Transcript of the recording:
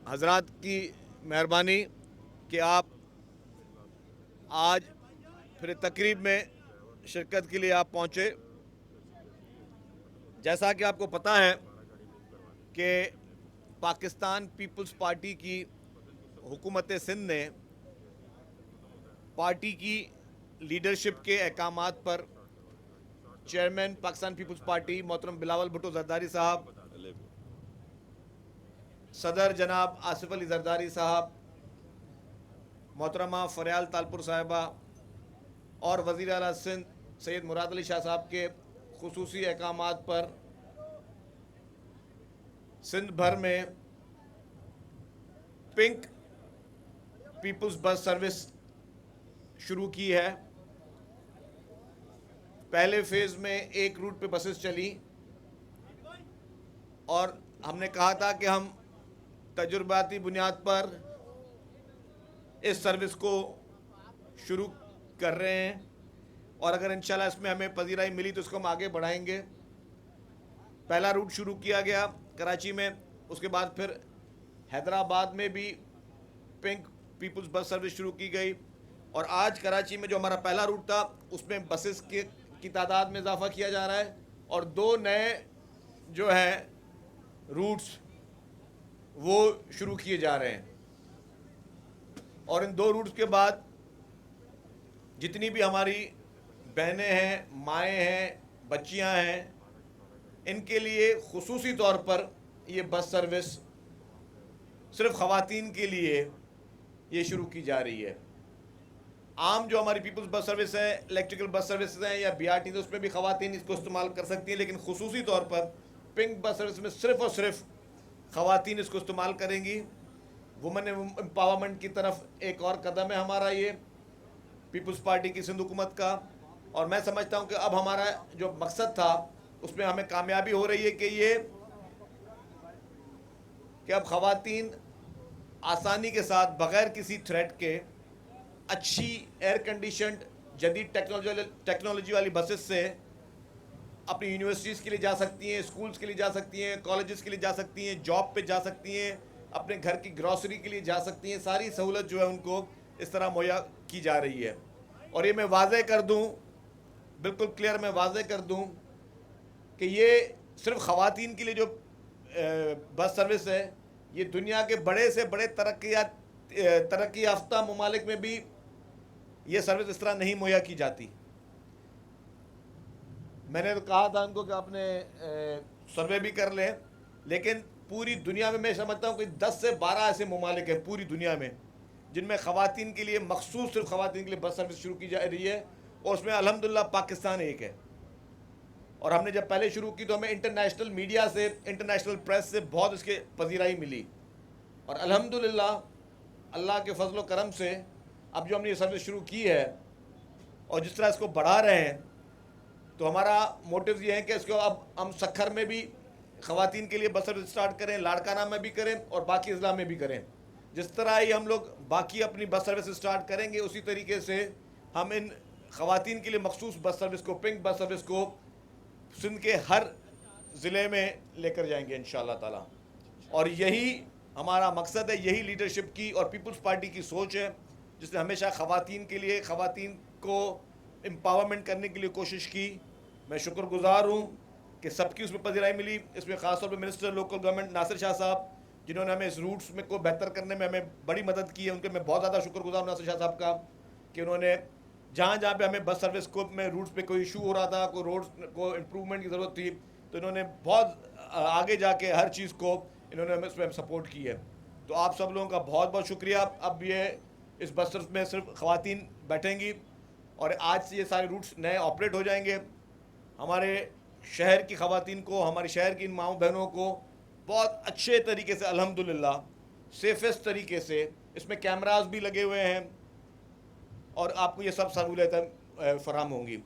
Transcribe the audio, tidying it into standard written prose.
हजरात की मेहरबानी कि आप आज फिर तकरीब में शिरकत के लिए आप पहुँचे। जैसा कि आपको पता है कि पाकिस्तान पीपल्स पार्टी की हुकूमत सिंध ने पार्टी की लीडरशिप के अहकामात पर चेयरमैन पाकिस्तान पीपल्स पार्टी मोहतरम बिलावल भुट्टो जरदारी साहब, सदर जनाब आसिफ अली जरदारी साहब, मोहतरमा फरियाल तालपुर साहिबा और वज़ीर आला सिंध सैयद मुराद अली शाह साहब के खुसूसी अहकामात पर सिंध भर में पिंक पीपल्स बस सर्विस शुरू की है। पहले फेज़ में एक रूट पे बसेस चली और हमने कहा था कि हम तजुर्बाती बुनियाद पर इस सर्विस को शुरू कर रहे हैं और अगर इंशाल्लाह इसमें हमें पजीराई मिली तो इसको हम आगे बढ़ाएंगे। पहला रूट शुरू किया गया कराची में, उसके बाद फिर हैदराबाद में भी पिंक पीपल्स बस सर्विस शुरू की गई और आज कराची में जो हमारा पहला रूट था उसमें बसेस की तादाद में इजाफा किया जा रहा है और दो नए जो हैं रूट्स वो शुरू किए जा रहे हैं और इन दो रूट्स के बाद जितनी भी हमारी बहनें हैं, माएँ हैं, बच्चियां हैं, इनके लिए खुसूसी तौर पर ये बस सर्विस सिर्फ ख़वातीन के लिए ये शुरू की जा रही है। आम जो हमारी पीपल्स बस सर्विस है, इलेक्ट्रिकल बस सर्विस हैं या BRT, तो उसमें भी ख़वातीन इसको इस्तेमाल कर सकती हैं, लेकिन खुसूसी तौर पर पिंक बस सर्विस में सिर्फ़ और सिर्फ ख़वातीन इसको इस्तेमाल करेंगी। वुमेन एम्पावरमेंट की तरफ एक और कदम है हमारा ये पीपल्स पार्टी की सिंध हुकूमत का और मैं समझता हूँ कि अब हमारा जो मकसद था उसमें हमें कामयाबी हो रही है कि अब ख़वातीन आसानी के साथ बग़ैर किसी थ्रेट के अच्छी एयर कंडीशनड जदीद टेक्नोलॉजी वाली बसेस से अपनी यूनिवर्सिटीज़ के लिए जा सकती हैं, स्कूल्स के लिए जा सकती हैं, कॉलेजेस के लिए जा सकती हैं, जॉब पे जा सकती हैं, अपने घर की ग्रॉसरी के लिए जा सकती हैं। सारी सहूलत जो है उनको इस तरह मुहैया की जा रही है और ये मैं वाज़ेह कर दूँ, बिल्कुल क्लियर मैं वाज़ेह कर दूँ कि ये सिर्फ ख़वातीन के लिए जो बस सर्विस है, ये दुनिया के बड़े से बड़े तरक्की याफ्ता ममालिक में भी ये सर्विस इस तरह नहीं मुहैया की जाती। मैंने तो कहा था उनको कि आपने सर्वे भी कर लें, लेकिन पूरी दुनिया में मैं समझता हूँ कि 10 से 12 ऐसे ममालिक हैं पूरी दुनिया में जिनमें ख़वातीन के लिए मखसूस सिर्फ ख़वातीन के लिए बस सर्विस शुरू की जा रही है और उसमें अल्हम्दुलिल्लाह पाकिस्तान एक है। और हमने जब पहले शुरू की तो हमें इंटरनेशनल मीडिया से, इंटरनेशनल प्रेस से बहुत इसके पजीराई मिली और अल्हम्दुलिल्लाह अल्लाह के फजल करम से अब जो हमने ये सर्विस शुरू की है और जिस तरह इसको बढ़ा रहे हैं तो हमारा मोटिव ये है कि इसको अब हम सखर में भी ख़वातीन के लिए बस सर्विस स्टार्ट करें, लाड़काना में भी करें और बाकी अज़ला में भी करें। जिस तरह ही हम लोग बाकी अपनी बस सर्विस स्टार्ट करेंगे उसी तरीके से हम इन ख़वातीन के लिए मखसूस बस सर्विस को, पिंक बस सर्विस को सिंध के हर ज़िले में लेकर जाएंगे इंशाअल्लाह ताला। और यही हमारा मकसद है, यही लीडरशिप की और पीपल्स पार्टी की सोच है जिसने हमेशा ख़वातीन के लिए, ख़वातीन को एम्पावरमेंट करने के लिए कोशिश की। मैं शुक्रगुज़ार हूँ कि सबकी उसमें पजीराई मिली। इसमें ख़ास तौर पर minister local government Nasir Shah साहब जिन्होंने हमें इस रूट्स में को बेहतर करने में हमें बड़ी मदद की है, उनके मैं बहुत ज़्यादा शुक्रगुज़ार हूँ नासिर शाह साहब का कि उन्होंने जहाँ जहाँ पे हमें बस सर्विस को में रूट्स पे कोई इशू हो रहा था, कोई रोड्स को इम्प्रूवमेंट की ज़रूरत थी, तो इन्होंने बहुत आगे जाके हर चीज़ को इन्होंने हमें उसमें सपोर्ट की है। तो आप सब लोगों का बहुत बहुत शुक्रिया। अब ये इस बस सर्विस में सिर्फ ख़वातीन बैठेंगी और आज से ये सारे रूट्स नए ऑपरेट हो जाएंगे। हमारे शहर की ख़वातीन को, हमारे शहर की इन माओ बहनों को बहुत अच्छे तरीके से अल्हम्दुलिल्लाह सेफेस्ट तरीके से, इसमें कैमरास भी लगे हुए हैं और आपको ये सब सहूलतें फराहम होंगी।